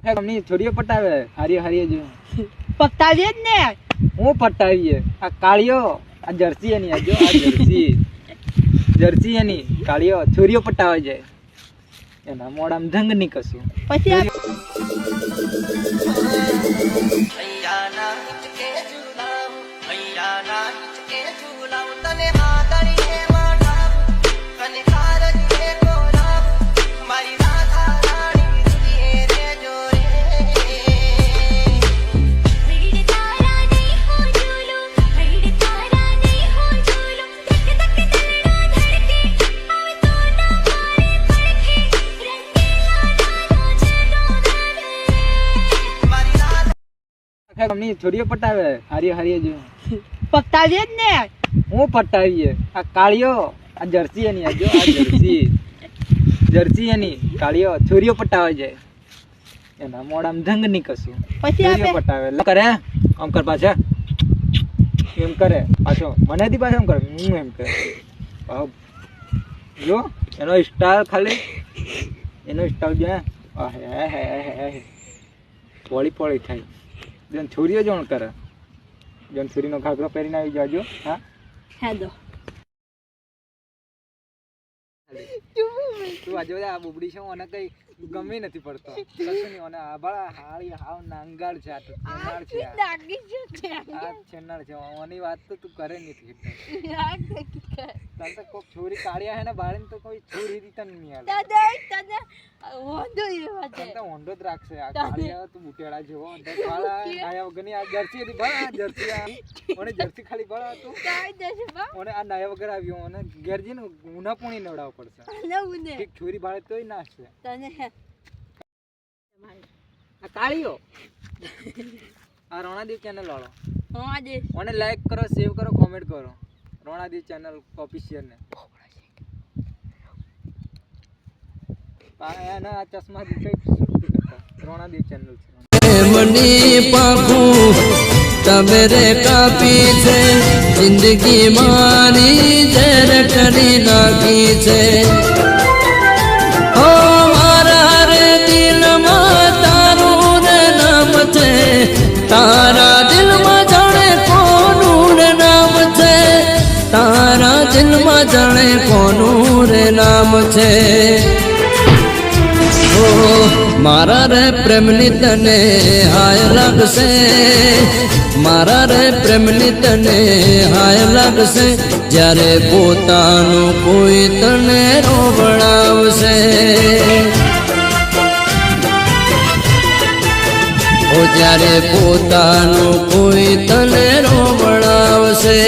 અમની છોડીઓ પટાવે હારી હારી જો પટાવીએ જ ને હું પટાવીએ આ કાળિયો આ જર્સી એની આ જો આ જર્સી એની કાળિયો છોરીઓ પટાવે જાય એના મોડામ ધંગ ની કશું પછી અમની છોડીઓ પટાવે હારી હારી જો પટાવીએ જ ને હું પટાવીએ આ કાળિયો આ જર્સી એની આ જો આ જર્સી એની કાળિયો છોરીઓ પટાવે જાય એના મોડામ ધંગ ની કશું પછી છોરીઓ પટાવે કરે આમ કર પાછા એમ કરે પાછો મને દી પાછો એમ કરે હું એમ કરે જો એનો સ્ટાઇલ ખાલી એનો સ્ટાઇલ જો હે પોળી પોળી થાય જન છોરીઓ જોણ કરે જન છોરીનો ઘાઘરો પહેરીને આવી જાજો હા હેડો તું આજે આ બુબડી છે મને કઈ ગમે નથી પડતો કશું નહીં અને આભાળા હાળી હાવ નાંગાળ છે આ તો છેનાળ છે આ છેનાળ છે ઓની વાત તો તું કરે નથી તને તો કોક છોરી કાઢ્યા હે ને બાળીને તો કોઈ છોરી દી તને નહીં આલે તને તો ઓંડો જ રાખશે આ કાઢ્યા તું બુટેડા જેવો અંદર વાળા નાયા વગરની આ જર્સી હતી ભળ આ જર્સી આ ઓને જર્સી ખાલી ભળ તું ઓને આ નાયા વગર આવ્યો અને ઘેરજી ને ઉના પૂણી નવડાવ પડશે એક છોરી બાળે તોય નાશે આ કાળીઓ આ રોણાદેવ ચેનલ વાળો ઓને લાઈક કરો સેવ કરો કોમેન્ટ કરો રોણાદેવ ચેનલ ઓફિશિયલ ને આ ચશ્મા કઈ રોણાદેવ ચેનલ છે મની પાખું તમે રે કાપી છે જિંદગી મારી ઝેર કરી નાખી છે ઓ મારા રે દિલમાં તારું રે નામ છે તારા દિલમાં જાણે કોનું રે નામ છે તારા દિલમાં જાણે કોનું રે નામ છે મારા રે પ્રેમની તને હાય લાગશે મારા રે પ્રેમની તને હાય લાગશે જ્યારે પોતાનું કોઈ તને રોવડાવશે ઓ જ્યારે પોતાનું કોઈ તને રોવડાવશે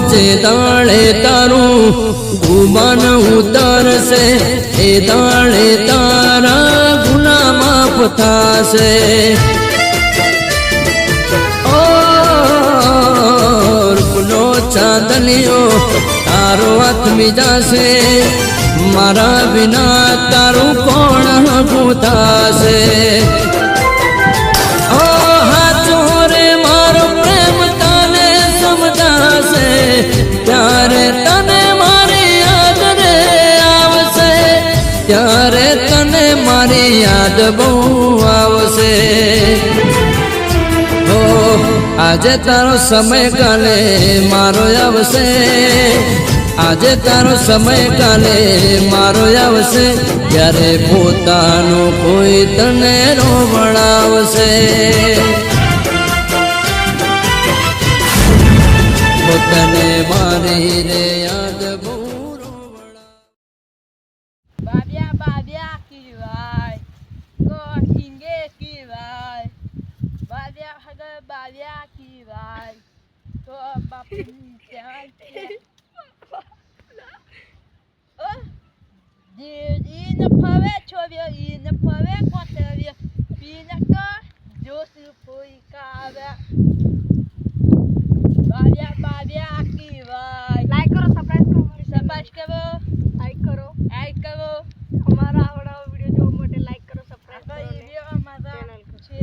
જે દાળે તારું ગુમાન ઉતરશે એ દાળે તારા ગુના માફ થાશે ઓ રૂપનો ચાંદલિયો તારો હાથમી જાશે મારા વિના તારું કોણ હગું થાશે ત્યારે તને મારી યાદ રે આવશે ત્યારે તને મારી યાદ બહુ આવશે ઓ આજે તારો સમય કાલે મારો આવશે આજે તારો સમય કાલે મારો આવશે જ્યારે પોતાનું કોઈ તને રોવડાવશે તને મારી રે યાદ બહુ બાબ્યા બાબ્યા કીવાય કો કિંગે કીવાય બાબ્યા હગર બાબ્યા કીવાય તો બાપુ ત્યાં इन फवे छोवियो इन फवे कोतवियो पीनका जोस कोई cara. Badia aqui, vai. Like કરો, સબસ્ક્રાઇબ કરો, Sabas que vou. લાઈક કરો. Ai, que vou. અમારા આવડા વિડિયો જોવા માટે લાઈક કરો, સબસ્ક્રાઇબ Agora કરો. ele mas Channel ko. che.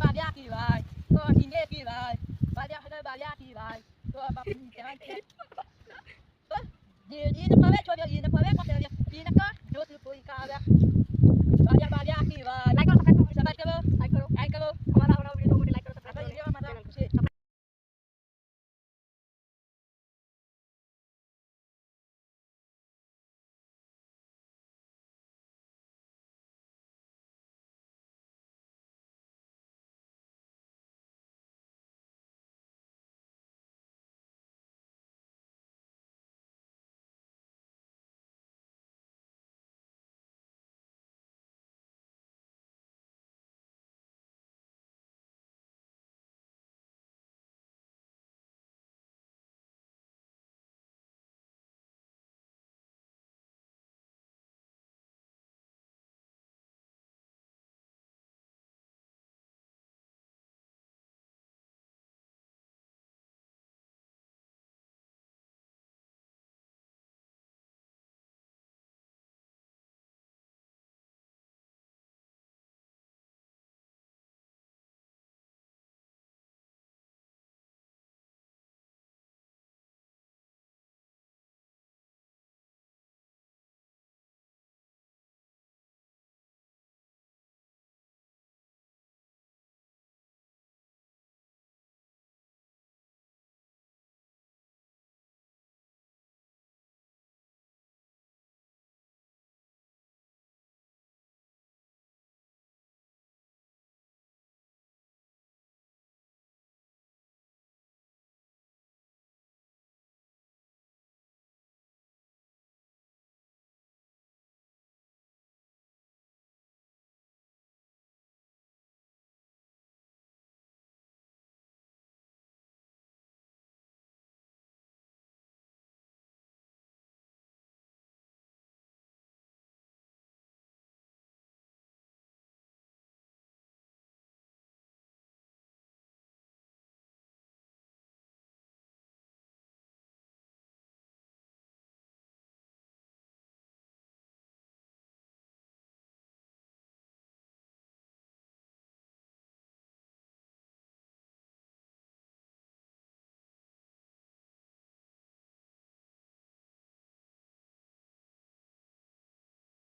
Badia aqui, vai. Tô aqui, vai. Badia aqui, vai. Tô papinho, vai. Dia, dia, não pode ver, dia, não pode ver, dia, não pode